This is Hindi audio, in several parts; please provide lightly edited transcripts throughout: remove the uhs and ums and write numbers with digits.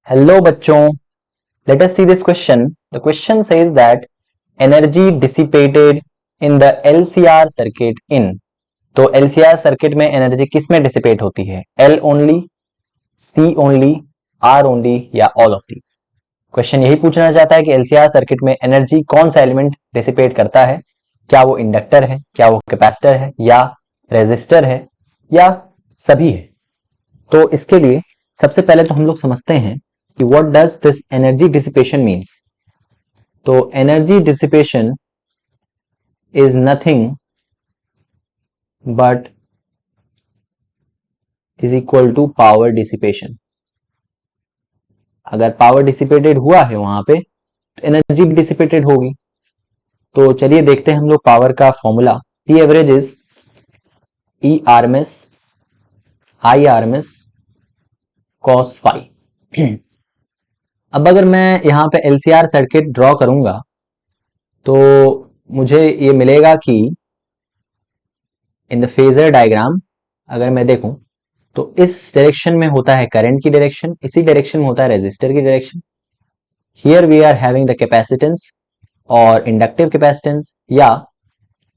Hello बच्चों, let us see this question. The question says that energy dissipated in the LCR circuit in. तो LCR सर्किट में एनर्जी किस में डिसिपेट होती है? L only, C only, R only या ऑल ऑफ दीज? क्वेश्चन यही पूछना चाहता है कि LCR सर्किट में एनर्जी कौन सा एलिमेंट डिसिपेट करता है? क्या वो इंडक्टर है, क्या वो कैपेसिटर है, या रेजिस्टर है, या सभी है? तो इसके लिए सबसे पहले तो हम लोग समझते हैं कि what does this energy dissipation means. तो energy dissipation is nothing but is equal to power dissipation. अगर पावर डिसिपेटेड हुआ है वहां पे तो एनर्जी भी डिसिपेटेड होगी. तो चलिए देखते हैं हम लोग पावर का formula. P average is E R M S I R M S cos phi. अब अगर मैं यहाँ पे एलसीआर सर्किट ड्रॉ करूंगा तो मुझे ये मिलेगा कि इन द फेजर डायग्राम अगर मैं देखूं तो इस डायरेक्शन में होता है करंट की डायरेक्शन, इसी डायरेक्शन में होता है रेजिस्टर की direction. Here we are having the capacitance और इंडक्टिव कैपेसिटेंस या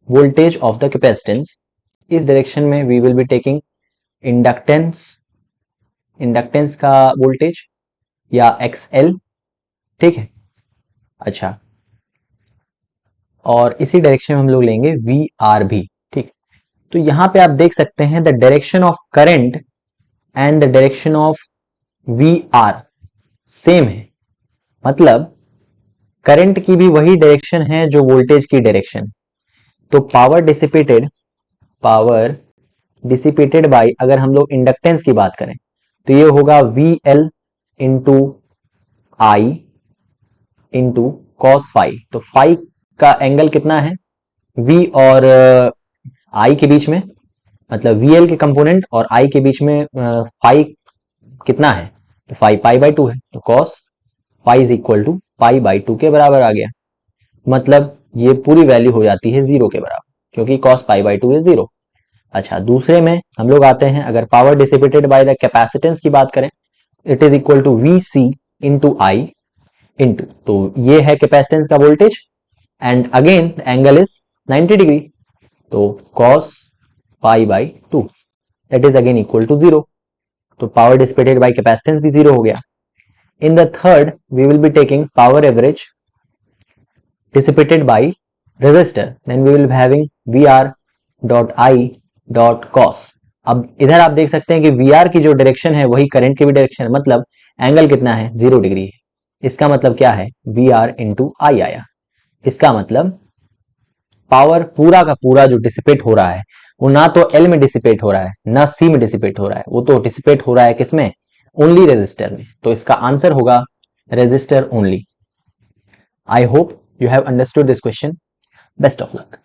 वोल्टेज ऑफ द कैपेसिटेंस. इस डायरेक्शन में we will be taking inductance का वोल्टेज या XL. ठीक है, अच्छा. और इसी डायरेक्शन में हम लोग लेंगे VR भी. ठीक, तो यहां पे आप देख सकते हैं the direction of current and the direction of VR same है. मतलब करंट की भी वही डायरेक्शन है जो वोल्टेज की डायरेक्शन. तो पावर डिसिपेटेड बाय अगर हम लोग इंडक्टेंस की बात करें तो ये होगा VL into I into cos phi. तो फाई का एंगल कितना है? V और I के बीच में, मतलब VL के कंपोनेंट और I के बीच में फाई कितना है? तो फाई पाई बाई 2 है. तो cos phi is equal to pi by 2 के बराबर आ गया. मतलब ये पूरी वैल्यू हो जाती है 0 के बराबर, क्योंकि कॉस पाई बाई 2 इज 0. अच्छा, दूसरे में हम लोग आते हैं. अगर power dissipated by the capacitance की बात करें, it is equal to VC into I into, तो ये है कैपेसिटेंस का voltage and again angle is 90 degree. तो cos pi by 2 that is again equal to 0. तो पावर डिसिपेटेड बाय कैपेसिटेंस भी 0 हो गया. In the third we will be taking power average dissipated by resistor, then we will be having VR dot I dot cos. अब इधर आप देख सकते हैं कि VR की जो डायरेक्शन है वही करंट की भी डायरेक्शन है. मतलब एंगल कितना है? 0 डिग्री है. इसका मतलब क्या है? VR इंटू आई आया. इसका मतलब पावर पूरा का पूरा जो डिसिपेट हो रहा है वो ना तो L में डिसिपेट हो रहा है ना C में डिसिपेट हो रहा है, वो तो डिसिपेट हो रहा है किसमें? ओनली रेजिस्टर में. तो इसका आंसर होगा resistor only. I hope you have understood this question. Best of luck.